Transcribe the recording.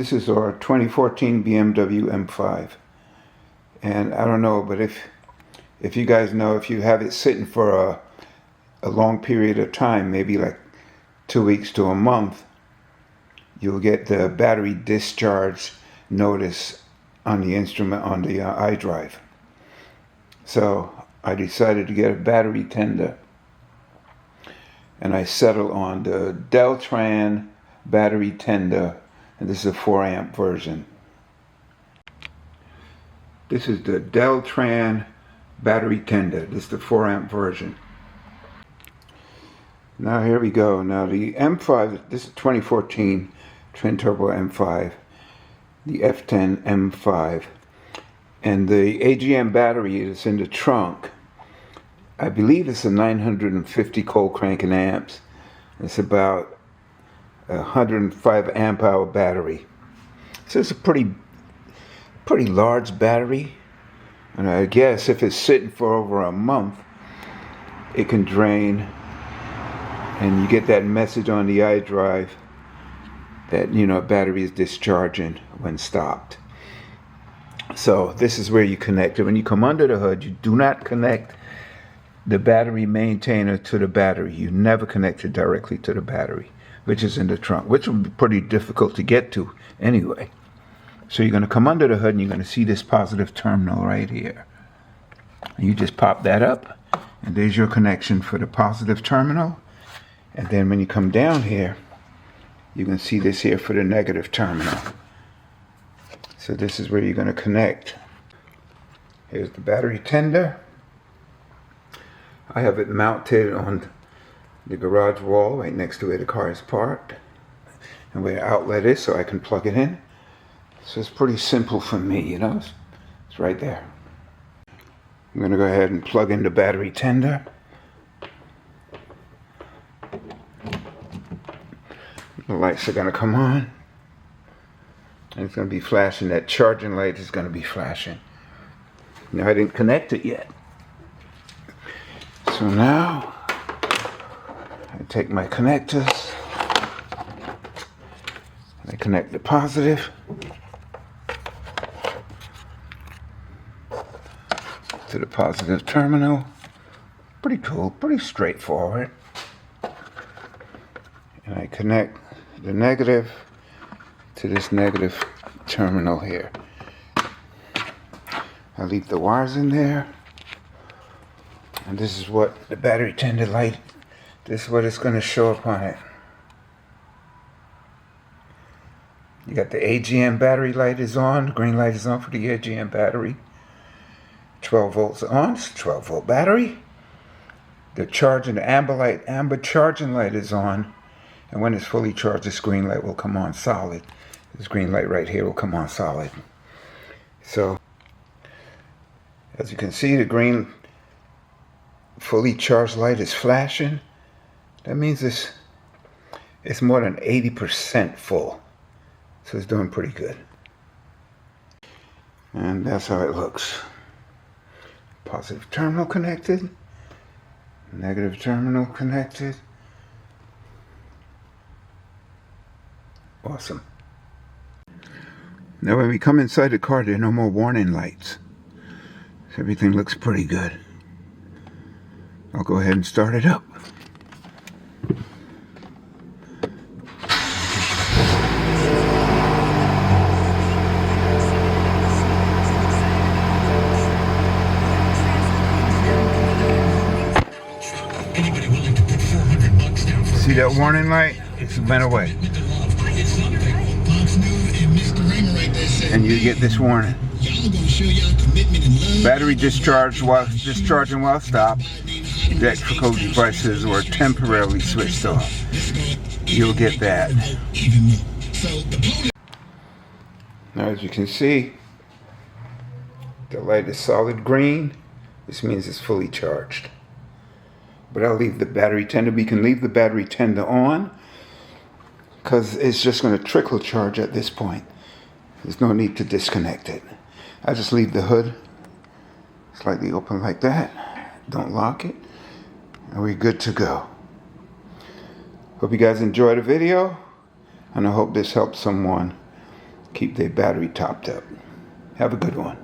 This is our 2014 BMW M5. And I don't know, but if you guys know, if you have it sitting for a long period of time, maybe like 2 weeks to a month, you'll get the battery discharge notice on the instrument, on the iDrive. So I decided to get a battery tender, and I settled on the Deltran battery tender, and this is a 4 amp version. This is the Deltran battery tender. This is the 4 amp version. Now here we go. Now the M5, this is 2014 twin turbo M5, the F10 M5, and the AGM battery is in the trunk. I believe it's a 950 cold cranking amps. It's about a 105 amp hour battery. So it's a pretty large battery. And I guess if it's sitting for over a month, it can drain, and you get that message on the iDrive that, you know, battery is discharging when stopped. So this is where you connect it. When you come under the hood, you do not connect the battery maintainer to the battery. You never connect it directly to the battery, which is in the trunk, which will be pretty difficult to get to anyway. So you're going to come under the hood and you're going to see this positive terminal right here. And you just pop that up, and there's your connection for the positive terminal. And then when you come down here, you can see this here for the negative terminal. So this is where you're going to connect. Here's the battery tender. I have it mounted on the garage wall right next to where the car is parked, and where the outlet is, so I can plug it in. So it's pretty simple for me, you know. It's right there. I'm going to go ahead and plug in the battery tender. The lights are going to come on, and it's going to be flashing. That charging light is going to be flashing. Now I didn't connect it yet. So now I take my connectors, I connect the positive to the positive terminal. Pretty cool, pretty straightforward. And I connect the negative to this negative terminal here. I leave the wires in there, and this is what the battery tender light, this is what it's going to show up on it. You got the AGM battery light is on, the green light is on for the AGM battery. 12 volts on, it's a 12 volt battery. The charging, the amber charging light is on. And when it's fully charged, this green light will come on solid. This green light right here will come on solid. So, as you can see, the green fully charged light is flashing. That means it's more than 80% full. So it's doing pretty good. And that's how it looks. Positive terminal connected. Negative terminal connected. Awesome. Now when we come inside the car, there are no more warning lights. So everything looks pretty good. I'll go ahead and start it up. See that warning light? It's went away. And you get this warning. Battery discharged while discharging while stopped. Electrical devices were temporarily switched off. You'll get that. Now as you can see, the light is solid green. This means it's fully charged. But I'll leave the battery tender. We can leave the battery tender on, because it's just going to trickle charge at this point. There's no need to disconnect it. I just leave the hood slightly open like that. Don't lock it. And we're good to go. Hope you guys enjoyed the video, and I hope this helps someone keep their battery topped up. Have a good one.